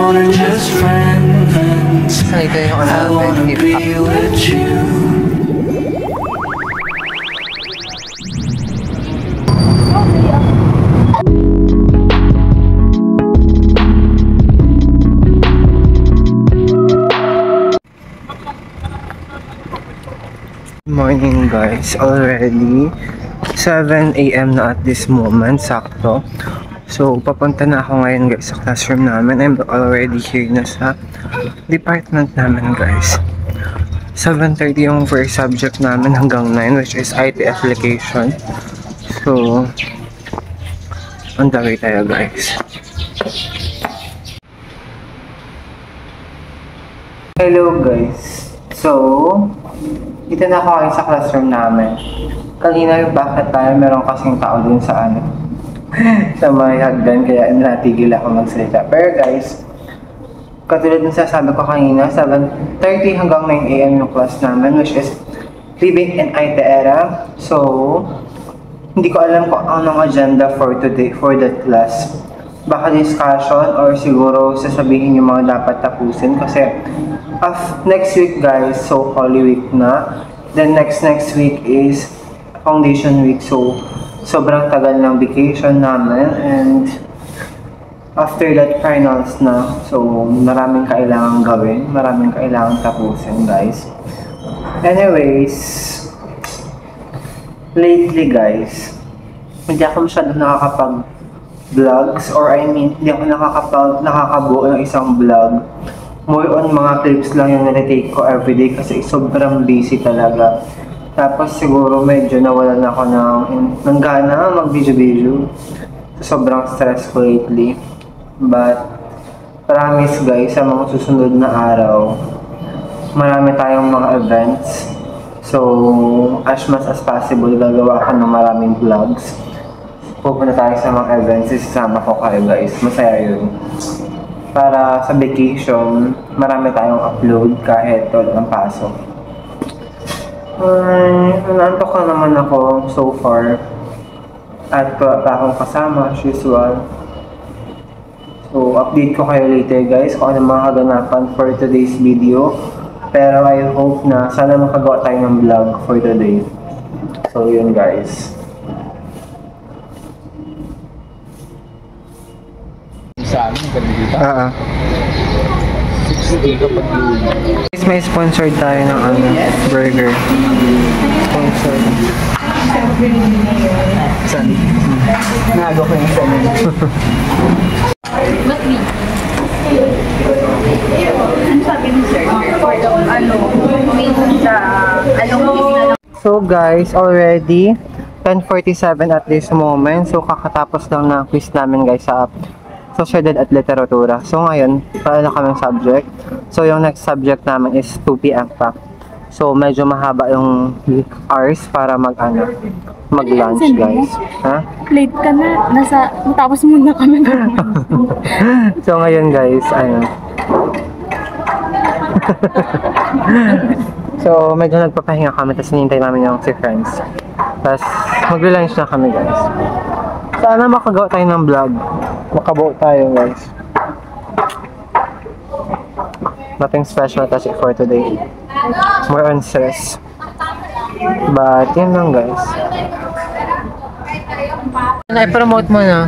more than just friends. I wanna be with you. Morning guys, already 7 AM na at this moment, sakto. So papunta na ako ngayon guys sa classroom namin. I'm already here na sa department namin guys. 7:30 yung first subject namin hanggang 9, which is IT application. So on the way tayo guys. Hello guys, so dito na ako kayo sa classroom namin. Kanina yung bakit tayo, meron kasing tao dun sa sa may hagdan, kaya natigil ako magsalita. Pero guys, katulad ng sasabi ko kanina, 7:30 hanggang 9 AM yung class namin, which is Living in IT Era. So, hindi ko alam kung anong agenda for today, for that class. Baka discussion or siguro sasabihin yung mga dapat tapusin kasi next week guys, so Holy Week na. Then next week is Foundation Week, so sobrang tagal ng vacation namin, and after that finals na, so maraming kailangan gawin, maraming kailangan tapusin guys. Anyways, lately guys, hindi ako masyado nakakapag-vlogs, or I mean, hindi ako nakakabuo ng isang vlog. More on mga clips lang yung nare-take ko everyday kasi sobrang busy talaga. Tapos siguro medyo nawalan ako ng gana mag-video. Sobrang stressful lately. But promise guys, sa mga susunod na araw, marami tayong mga events. So as much as possible, gagawa ako ng maraming vlogs. Pupunta tayo sa mga events, isasama ko kayo guys. Masaya yun. Para sa vacation, marami tayong upload kahit walang pasok. Nantok ka naman ako so far. At pa akong kasama as usual. So, update ko kayo later guys kung ano mga kaganapan for today's video. Pero I hope na sana makagawa tayo ng vlog for today. So, yun guys. Sa amin, ganun dito. 60 kapag Guys, may sponsored tayo ng burger. Sponsored. Saan? Nago ko yung saan. But me. Ano sabi ni sir? For the So guys, already 10:47 at this moment. So kakatapos lang ng quiz namin guys sa Sosyedad at Literatura. So ngayon, paano kaming subject? So yung next subject namin is 2 PM pa. So medyo mahaba yung hours para mag-lunch guys. Ha? Late ka na. Matapos muna kami. So ngayon guys, so medyo nagpapahinga kami, tapos hinihintay namin yung si friends. Tapos mag-lunch na kami guys. Sana makagawa tayo ng vlog. Makabuo tayo guys. Nothing special kasi for today. More on stress. But yun lang guys. I-promote mo na.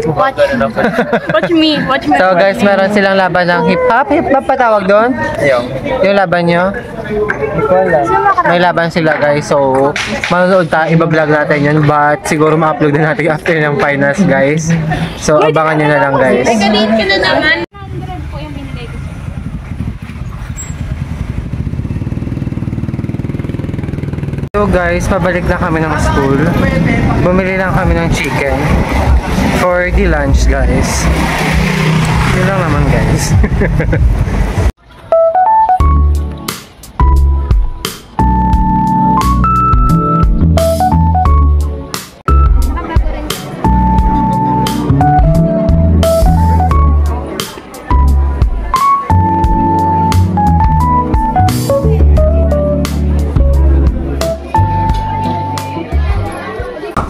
Watch me. So guys, meron silang laban ng hip-hop. Hip-hop pa tawag doon? Yung laban nyo? May laban sila guys. So, manonood tayo. Iba-vlog natin yun. But siguro ma-upload na natin after ng finals guys. So, abangan nyo na lang guys. Nag-delete ka na naman. So guys, pabalik na kami ng school. Bumili lang kami ng chicken for the lunch guys. Yun lang naman guys.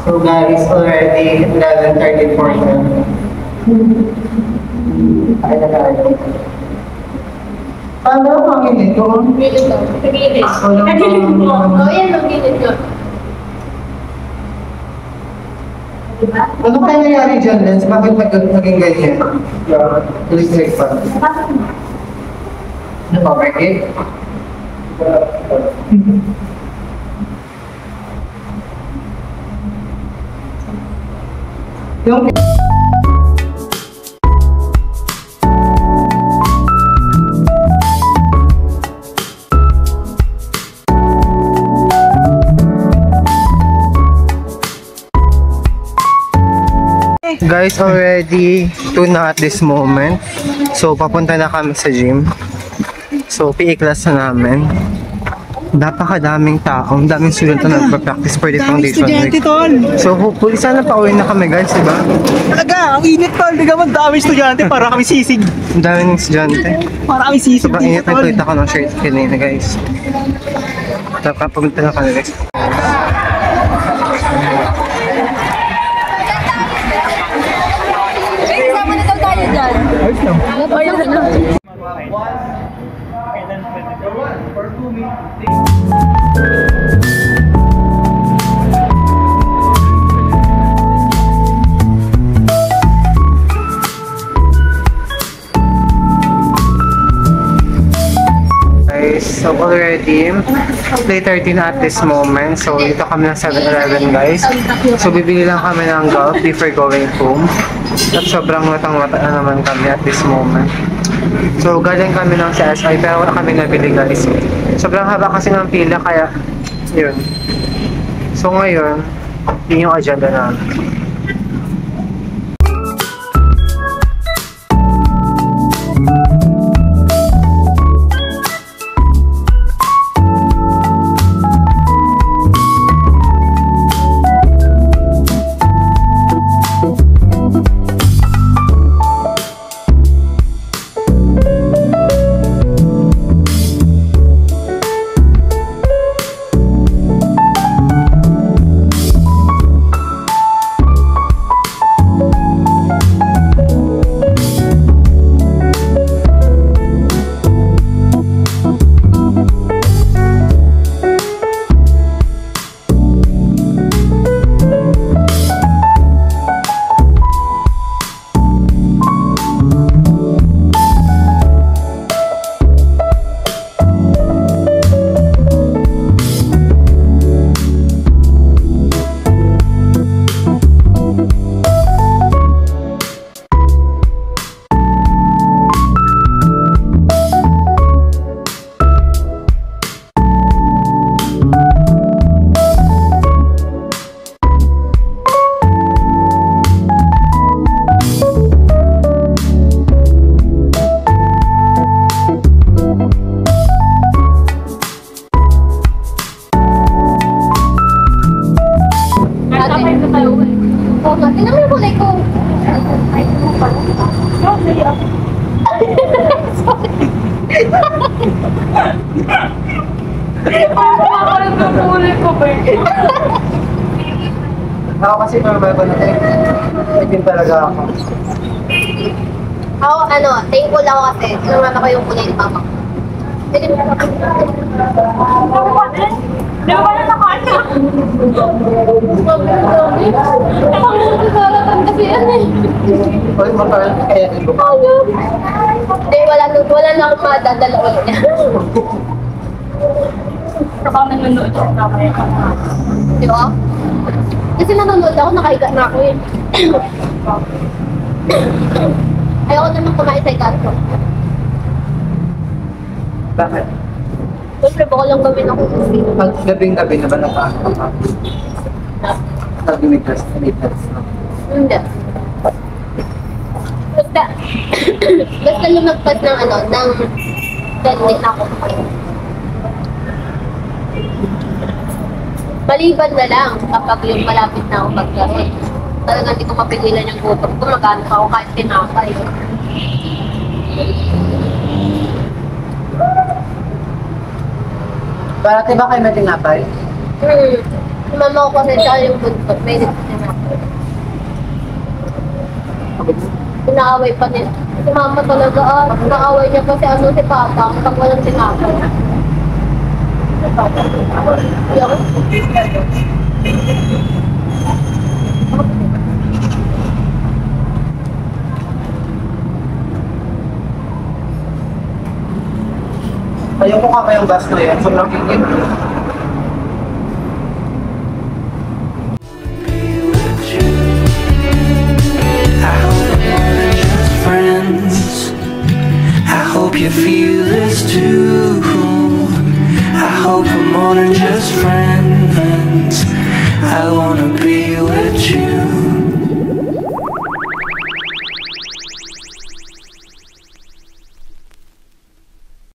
So guys, already 11:34 na. Ay, nag-aayaw. Paano ang hangin dito? Gilid ko. Sa gilid. Sa gilid mo. Oo, yan ang gilid ko. Diba? Ano kaya nangyari dyan, Lens? Bakit naging ganyan? Electric pa. Ano ba, Becky? Yung guys, already 2 na at this moment. So, papunta na kami sa gym. So, PE class na namin. Napakadaming tao. Ang daming student na nagpa-practice for the foundation week. So, hopefully, sana pa-uwi na kami guys, diba? Talaga, ang init tol. Di naman dami estudyante para kami sisig. Ang daming estudyante. Para kami sisig. Sobrang init na kita ko ng shirt kanina guys. Tapos, pumunta na kami guys. Sama na daw tayo dyan. Ayos lang. Ayun na. Guys, so already 3:30 na at this moment. So dito kami ng 7-Eleven guys. So bibili lang kami ng golf before going home. At sobrang matang-mata na naman kami at this moment. So galing kami ng CSI pero wala kami nabili guys. Sobrang haba kasi ng pila kaya yun. So ngayon, yun yung agenda namin. Tingnan mo yung kulay ko. Parang kulay ko ba? Ako kasi normal ko na itim talaga ako. Ako, thankful ako kasi tinurman ako yung kulay ni Papa. Di ba ba na nakanya? Nakakasaratan kasi yan eh. Uy, makaroon kaya din ko. Hindi, wala na akong madadala ulit niya. Kapag nanonood siya mamaya. Di ba? Kasi nanonood ako, nakahiga na ako eh. Ayoko naman kumain sa ikanto. Bakit? Siyempre, baka lang gawin ako kasi. Pag gabing-gabi na ba nakaano ka? Sabi may class na. Hindi. Basta, basta lumagpas ng ng 10 din ako. Maliban na lang kapag yung malapit na ako mag-class. Talagang hindi ko mapigilan yung gutom ko. Magano pa ako kahit tinapay. Parati ba kayo may tinapay? Mama ko kasi tsaka yung buntot. May tinapay. Inaaway pa niya. Si mama talaga, inaaway niya kasi si papa, pag walang tinapay. Ayoko ka kayong gas na yan. Sobrang ingin. I hope we're more than just friends. I hope you feel this too. I hope we're more than just friends. I wanna be with you.